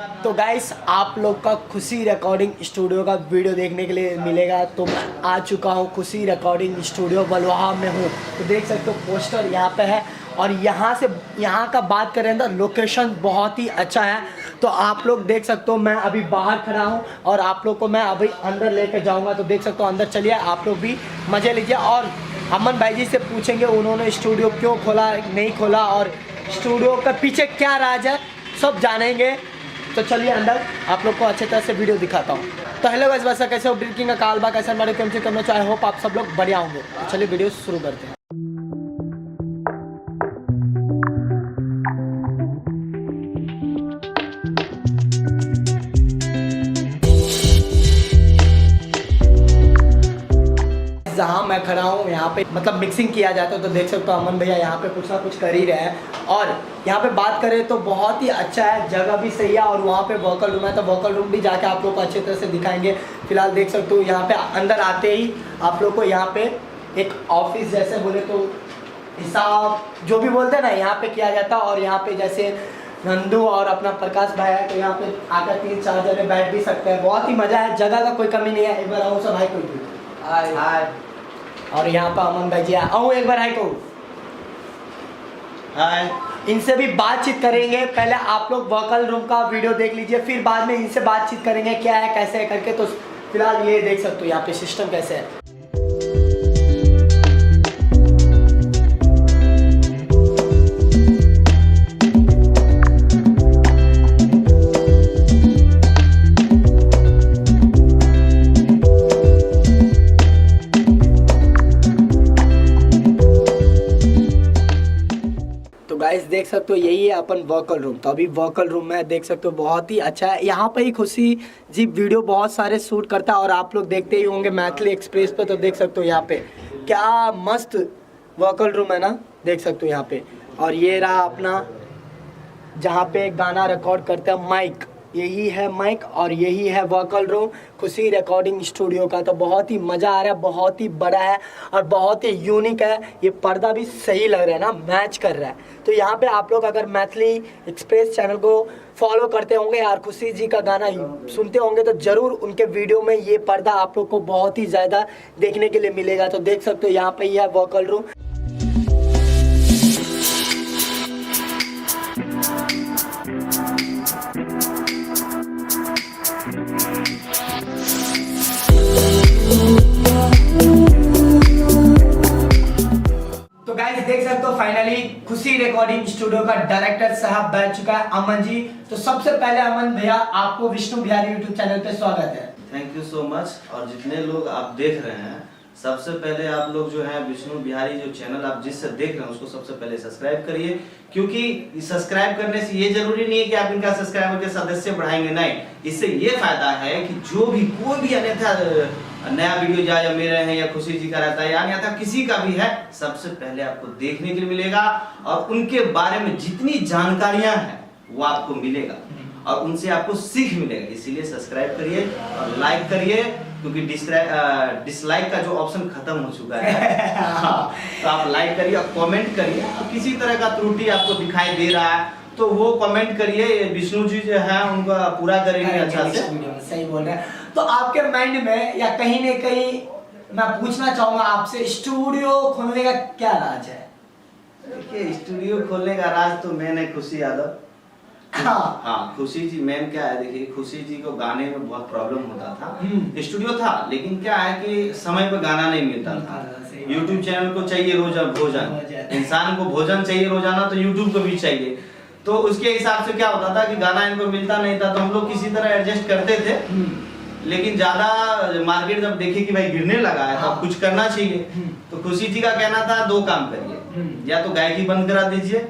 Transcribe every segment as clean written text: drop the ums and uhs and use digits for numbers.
तो गाइस आप लोग का खुशी रिकॉर्डिंग स्टूडियो का वीडियो देखने के लिए मिलेगा। तो मैं आ चुका हूँ खुशी रिकॉर्डिंग स्टूडियो बलवाहा में हूँ। तो देख सकते हो पोस्टर यहाँ पे है और यहाँ का बात करें तो लोकेशन बहुत ही अच्छा है। तो आप लोग देख सकते हो मैं अभी बाहर खड़ा हूँ और आप लोग को मैं अभी अंदर लेके जाऊँगा। तो देख सकते हो अंदर चलिए, आप लोग भी मज़े लीजिए और अमन भाई जी से पूछेंगे उन्होंने स्टूडियो क्यों खोला नहीं खोला और स्टूडियो का पीछे क्या राज है सब जानेंगे। तो चलिए अंदर आप लोग को अच्छे तरह से वीडियो दिखाता हूँ। तो हेलो गाइस, वैसा कैसे हो ड्रिंकिंग का कालबा कैसे हमारे कम से कम चाहे होप आप सब लोग बढ़िया होंगे। तो चलिए वीडियो शुरू करते हैं। जहाँ मैं खड़ा हूँ यहाँ पे मतलब मिक्सिंग किया जाता है। तो देख सकते हो अमन भैया यहाँ पे कुछ ना कुछ कर ही रहे हैं और यहाँ पे बात करें तो बहुत ही अच्छा है, जगह भी सही है और वहाँ पे वोकल रूम है। तो वोकल रूम भी जाके आप लोग को अच्छे तरह से दिखाएंगे। फिलहाल देख सकते हो यहाँ पे अंदर आते ही आप लोग को यहाँ पे एक ऑफिस जैसे बोले तो हिसाब जो भी बोलते हैं ना यहाँ पे किया जाता है। और यहाँ पे जैसे नंदू और अपना प्रकाश भाई है तो यहाँ पे आकर 3-4 जने बैठ भी सकते हैं। बहुत ही मजा है, जगह का कोई कमी नहीं है। एक बार आओ सब भाई कोई हाय। और यहाँ पर अमन भाई जी आओ एक बार हाय को हाय। इनसे भी बातचीत करेंगे। पहले आप लोग वोकल रूम का वीडियो देख लीजिए, फिर बाद में इनसे बातचीत करेंगे क्या है कैसे है करके। तो फिलहाल ये देख सकते हो यहाँ पे सिस्टम कैसे है। गाइस देख सकते हो यही है अपन वोकल रूम। तो अभी वोकल रूम में देख सकते हो बहुत ही अच्छा है। यहाँ पे ही खुशी जी वीडियो बहुत सारे शूट करता है और आप लोग देखते ही होंगे मैथिली एक्सप्रेस पे। तो देख सकते हो यहाँ पे क्या मस्त वोकल रूम है ना, देख सकते हो यहाँ पे। और ये रहा अपना जहाँ पे गाना रिकॉर्ड करते हैं माइक, यही है माइक और यही है वोकल रूम खुशी रिकॉर्डिंग स्टूडियो का। तो बहुत ही मज़ा आ रहा है, बहुत ही बड़ा है और बहुत ही यूनिक है। ये पर्दा भी सही लग रहा है ना, मैच कर रहा है। तो यहाँ पे आप लोग अगर मैथिली एक्सप्रेस चैनल को फॉलो करते होंगे यार, खुशी जी का गाना सुनते होंगे तो ज़रूर उनके वीडियो में ये पर्दा आप लोग को बहुत ही ज़्यादा देखने के लिए मिलेगा। तो देख सकते हो यहाँ पर ही है वोकल रूम। तो गाइस देख सकते हो फाइनली खुशी रिकॉर्डिंग स्टूडियो का डायरेक्टर साहब बैठ चुका है अमन जी। तो सबसे पहले अमन भैया आपको विष्णु बिहारी यूट्यूब चैनल पे स्वागत है। Thank you so much. और जितने लोग आप देख रहे हैं सबसे पहले आप लोग जो है विष्णु बिहारी जो चैनल आप जिससे देख रहे हैं उसको सबसे पहले सब्सक्राइब करिए, क्योंकि सब्सक्राइब करने से ये जरूरी नहीं है कि आप इनका सब्सक्राइबर के सदस्य बढ़ाएंगे, नहीं, इससे ये फायदा है कि जो भी कोई भी अन्यथा नया वीडियो या मेरे हैं या खुशी जी का रहता है या अन्यथा किसी का भी है, सबसे पहले आपको देखने के लिए मिलेगा और उनके बारे में जितनी जानकारियां हैं वो आपको मिलेगा और उनसे आपको सीख मिलेगा। इसीलिए सब्सक्राइब करिए और लाइक करिए, क्योंकि डिसलाइक का जो ऑप्शन खत्म हो चुका है। हाँ, तो आप लाइक करिए और कमेंट करिए। तो किसी तरह का त्रुटि आपको दिखाई दे रहा है तो वो कमेंट करिए, विष्णु जी जो है उनका पूरा करेंगे अच्छा से। सही बोल रहे हैं। तो आपके माइंड में या कहीं न कहीं मैं पूछना चाहूंगा आपसे, स्टूडियो खोलने का क्या राज है? देखिए स्टूडियो खोलने का राज तो मैंने खुशी यादव। हाँ, खुशी जी मैम क्या है, देखिए खुशी जी को गाने में बहुत प्रॉब्लम होता था। स्टूडियो था लेकिन क्या है कि समय पे गाना नहीं मिलता था। यूट्यूब चैनल को चाहिए रोजा भोजन, इंसान को भोजन चाहिए रोजाना तो यूट्यूब को भी चाहिए। तो उसके हिसाब से क्या होता था कि गाना इनको मिलता नहीं था तो हम लोग किसी तरह एडजस्ट करते थे। लेकिन ज्यादा मार्केट जब देखे कि भाई गिरने लगा है तो अब कुछ करना चाहिए। तो खुशी जी का कहना था दो काम करिए, या तो गायकी बंद करा दीजिए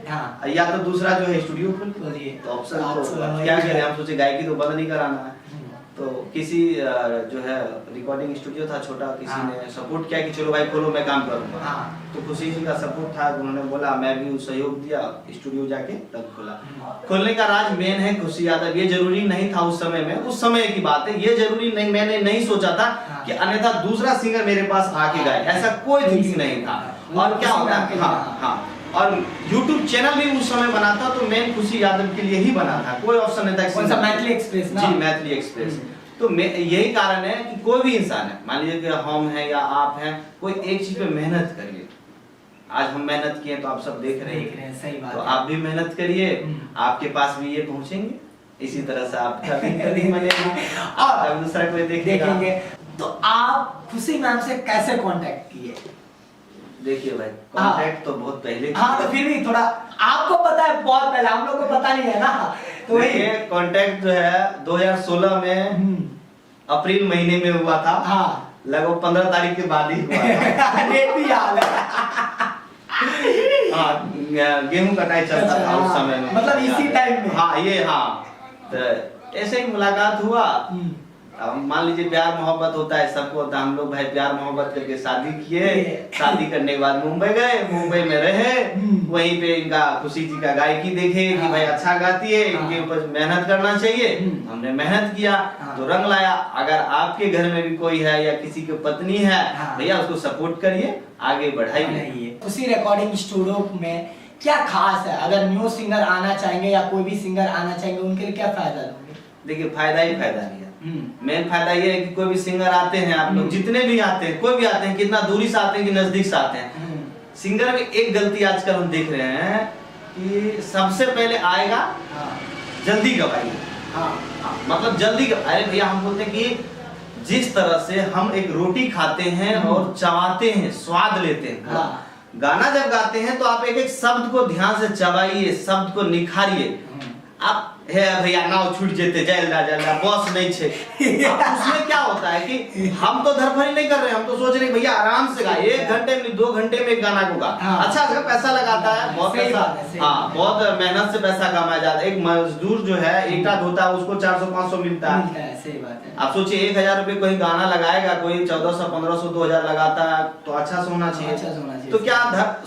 या तो दूसरा जो है स्टूडियो खोलिए। तो ऑप्शन तो क्या करें, हम सोचे गायकी तो बंद नहीं कराना है। तो किसी जो है रिकॉर्डिंग स्टूडियो था छोटा, किसी ने सपोर्ट किया कि चलो भाई खोलो मैं काम करूंगा। तो खुशी जी का सपोर्ट था, उन्होंने बोला, मैं भी सहयोग दिया, स्टूडियो जाके तब खोला। खोलने का राज मेन है खुशी यादव। ये जरूरी नहीं था उस समय में, उस समय की बात है, ये जरूरी नहीं, मैंने नहीं सोचा था कि अन्यथा दूसरा सिंगर मेरे पास आके गाए, ऐसा कोई थिंकिंग नहीं था। और क्या होता है, हाँ, और YouTube चैनल भी उस समय बना था तो मेन खुशी यादव के लिए ही बना था, कोई ऑप्शन नहीं था। कौन सा, मैथिली एक्सप्रेस ना? जी मैथिली एक्सप्रेस। तो यही कारण है कि कोई भी इंसान है, मान लीजिए कि हम हैं या आप हैं, कोई एक चीज पे मेहनत करिए। आज हम मेहनत किए तो आप सब देख रहे हैं, सही बात तो है। आप भी मेहनत करिए, आपके पास भी ये पहुंचेंगे, इसी तरह से आपका भी कभी बनेगा और दूसरा कोई देखेंगे। तो आप खुशी मैम से कैसे कांटेक्ट किए? देखिए भाई, कांटेक्ट तो बहुत पहले। हाँ तो फिर भी थोड़ा आपको पता है, बहुत पहले, हम लोग को पता नहीं है ना। तो ये कांटेक्ट जो है 2016 में अप्रैल महीने में हुआ था। हाँ लगभग 15 तारीख के बाद ही हुआ था। डेट भी याद है। हाँ, गेहूं कटाई चलता था उस समय में, मतलब इसी टाइम में। हाँ ये, हाँ तो ऐसे ही मुलाकात हुआ। अब मान लीजिए प्यार मोहब्बत होता है सबको, तो हम लोग भाई प्यार मोहब्बत करके शादी किए। शादी करने के बाद मुंबई गए, मुंबई में रहे, वहीं पे इनका खुशी जी का गायकी देखे कि भाई अच्छा गाती है, इनके ऊपर मेहनत करना चाहिए। हमने मेहनत किया तो रंग लाया। अगर आपके घर में भी कोई है या किसी की पत्नी है, भैया उसको सपोर्ट करिए, आगे बढ़ाइए। खुशी रिकॉर्डिंग स्टूडियो में क्या खास है? अगर न्यू सिंगर आना चाहेंगे या कोई भी सिंगर आना चाहेंगे, उनके लिए क्या फायदा लोगे? देखिए फायदा ही फायदा है। मेन फायदा ये है कि कोई भी सिंगर आते हैं, आप लोग जितने भी आते हैं, कोई भी आते हैं, कितना दूरी से आते हैं कि नजदीक से आते हैं, सिंगर में एक गलती आजकल हम देख रहे हैं कि सबसे पहले आएगा जल्दी गवाएगा। मतलब जल्दी। अरे भैया हम बोलते हैं कि जिस तरह से हम एक रोटी खाते हैं और चबाते हैं, स्वाद लेते हैं, गाना जब गाते हैं तो आप एक एक शब्द को ध्यान से चबाइए, शब्द को निखारिए। आप है भैया नाव छूट जेते जल्दा जल्दा बस नहीं छे। उसमें क्या होता है कि हम तो धरफड़ी नहीं कर रहे, हम तो सोच रहे भैया आराम से गा, 1 घंटे में 2 घंटे में एक गाना को गा। अच्छा अगर पैसा लगाता है, बहुत पैसा, हाँ बहुत मेहनत से पैसा कमाया जाता है। एक मजदूर जो है ईंटा धोता है, उसको 400-500 मिलता है। सही बात है। आप सोचिए 1000 रुपए कोई गाना लगाएगा, कोई 1400, 1500, 2000 लगाता है, तो अच्छा से होना चाहिए। तो क्या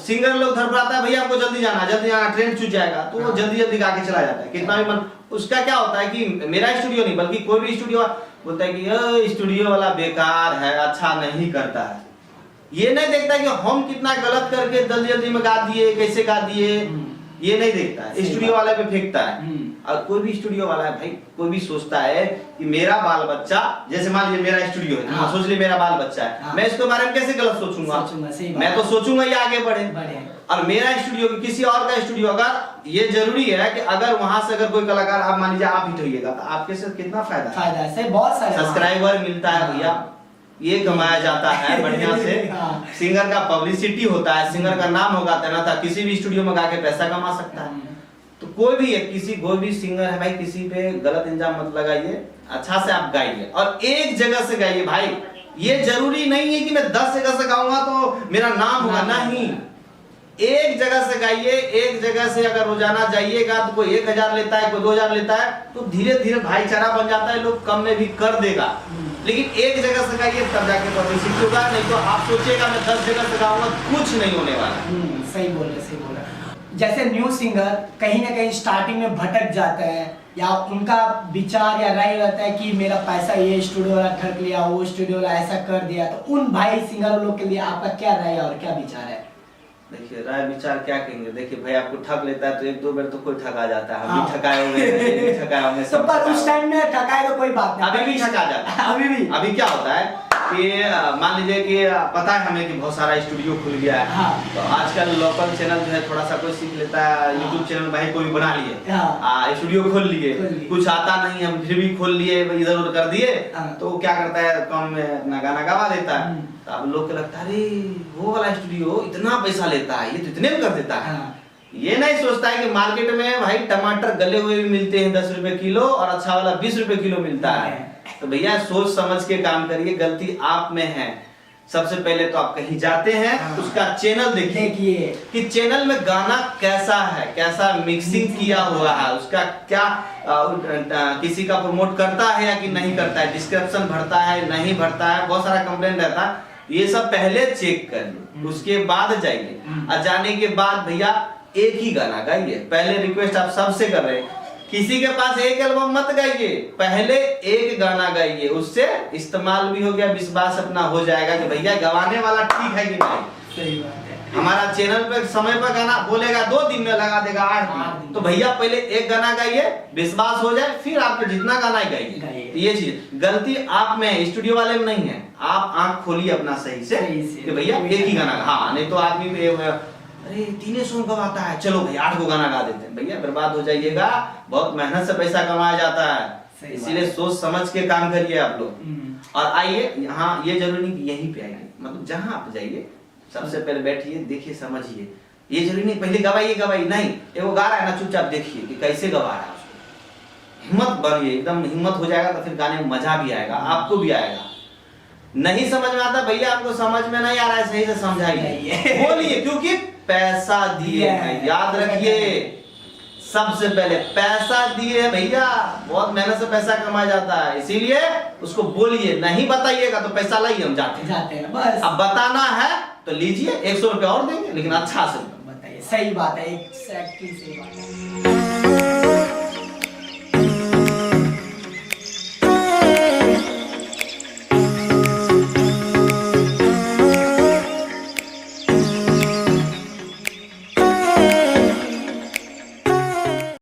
सिंगर लोग धरफड़ाता है, भैया हमको जल्दी जाना, ट्रेन छूट जाएगा, तो वो जल्दी जल्दी गा के चला जाता है। कितना भी मन, उसका क्या होता है कि मेरा स्टूडियो नहीं बल्कि कोई भी स्टूडियो बोलता है कि स्टूडियो वाला बेकार है, अच्छा नहीं करता है। ये नहीं देखता कि हम कितना गलत करके जल्दी जल्दी में गा दिए, कैसे गा दिए, ये नहीं देखता है, स्टूडियो वाले पे फेंकता है। और कोई भी स्टूडियो वाला है भाई, कोई भी सोचता है कि मेरा बाल बच्चा, जैसे मान लीजिए मेरा स्टूडियो है, सोच लीजिए मेरा बाल बच्चा है, मैं इसके बारे में कैसे गलत सोचूंगा? मैं तो सोचूंगा ये आगे बढ़े। और मेरा स्टूडियो किसी और का स्टूडियो, अगर ये जरूरी है कि अगर वहां से अगर कोई कलाकार, आप मान लीजिए आप हिट होइएगा, तो आपके से कितना फायदा है, बहुत सारे सब्सक्राइबर मिलता है भैया, ये कमाया जाता है बढ़िया से। सिंगर का पब्लिसिटी होता है, सिंगर का नाम होगा ना, था किसी भी स्टूडियो में गा के पैसा कमा सकता है। तो कोई भी है, कोई भी सिंगर है भाई, किसी पे गलत इल्जाम मत लगाइए, अच्छा से आप गाइए और एक जगह से गाइए भाई। ये जरूरी नहीं है कि मैं 10 जगह से गाऊंगा तो मेरा नाम होगा, नहीं। एक जगह से गाइए, एक जगह से अगर रोजाना जाइएगा तो कोई 1000 लेता है, कोई 2000 लेता है, तो धीरे धीरे भाईचारा बन जाता है, लोग कम में भी कर देगा। लेकिन एक जगह से गाइए तब जाके पब्लिसिटी होगा, नहीं तो आप सोचिएगा मैं 10 जगह से गाऊंगा, कुछ नहीं होने वाला। सही बोल रहे। जैसे न्यू सिंगर कहीं ना कहीं स्टार्टिंग में भटक जाते हैं, या उनका विचार या राय रहता है कि मेरा पैसा ये स्टूडियो वाला ठग लिया, वो स्टूडियो वाला ऐसा कर दिया, तो उन भाई सिंगर लोग के लिए आपका क्या राय और क्या विचार है? देखिए राय विचार क्या कहेंगे, देखिए भाई आपको ठग लेता है तो 1-2 बार तो कोई ठगा जाता है, हम भी ठगाए होंगे, सब पर उस टाइम में ठगाए तो कोई बात नहीं, अभी भी ठगा जाता है। अभी क्या होता है कि मान लीजिए कि पता है हमें कि बहुत सारा स्टूडियो खुल गया है, तो आजकल लोकल चैनल जो है थोड़ा सा कोई सीख लेता है, यूट्यूब चैनल भाई कोई बना लिए, स्टूडियो खोल लिए, कुछ आता नहीं हम फिर भी खोल लिए, इधर उधर कर दिए, तो क्या करता है कम में अपना गाना गवा देता है। तो अब लोग को लगता है अरे वो वाला स्टूडियो इतना पैसा लेता है, ये तो इतने में कर देता है। ये नहीं सोचता है कि मार्केट में भाई टमाटर गले हुए भी मिलते हैं 10 रुपए किलो और अच्छा वाला 20 रुपए किलो मिलता है। तो भैया सोच समझ के काम करिए, गलती आप में है। सबसे पहले तो आप कहीं जाते हैं, उसका चैनल देखिए कि चैनल में गाना कैसा है, कैसा मिक्सिंग किया हुआ है, उसका क्या किसी का प्रमोट करता है या कि नहीं करता है, डिस्क्रिप्शन भरता है नहीं भरता है, बहुत सारा कंप्लेंट रहता है। ये सब पहले चेक कर लो, उसके बाद जाइए। और जाने के बाद भैया एक ही गाना गाइए। पहले रिक्वेस्ट आप सबसे कर रहे हैं, किसी के पास एक एल्बम मत गाइए, पहले एक गाना गाइए, उससे इस्तेमाल भी हो गया, विश्वास अपना हो जाएगा कि भैया गवाने वाला ठीक है कि नहीं। सही बात है। हमारा चैनल पे समय पर गाना बोलेगा 2 दिन में लगा देगा 8 दिन। तो भैया पहले एक गाना गाइए, विश्वास हो जाए, फिर आपको जितना गाना ही गाइए। ये चीज गलती आप में, स्टूडियो वाले में नहीं है। आप आंख खोलिए अपना सही से कि भैया एक ही गाना। हाँ, नहीं तो आदमी अरे 3 सॉन्ग गवाता है, चलो भैया 8 को गाना गा देते हैं। भैया बर्बाद हो जाइएगा। बहुत मेहनत से पैसा कमाया जाता है, इसीलिए सोच समझ के काम करिए आप लोग। और आइए यहाँ, ये जरूरी नहीं कि यहीं पे आइए, मतलब जहाँ आप जाइए सबसे पहले बैठिए, देखिए, समझिए। ये जरूरी नहीं पहले गवाइए नहीं, वो गा रहा है ना, चुपचाप देखिए कि कैसे गवा रहा है उसको। हिम्मत बनिए, एकदम हिम्मत हो जाएगा तो फिर गाने में मजा भी आएगा, आपको भी आएगा। नहीं समझ में आता भैया, आपको समझ में नहीं आ रहा है, सही से समझाइए, बोलिए, क्योंकि पैसा दिए हैं, याद रखिए। सबसे पहले पैसा दिए भैया, बहुत मेहनत से पैसा कमाया जाता है, इसीलिए उसको बोलिए। नहीं बताइएगा तो पैसा लाइए, हम जाते हैं बस। अब बताना है तो लीजिए, 100 रुपया और देंगे, लेकिन अच्छा से बताइए। सही बात है, एक्जैक्टली सही बात है।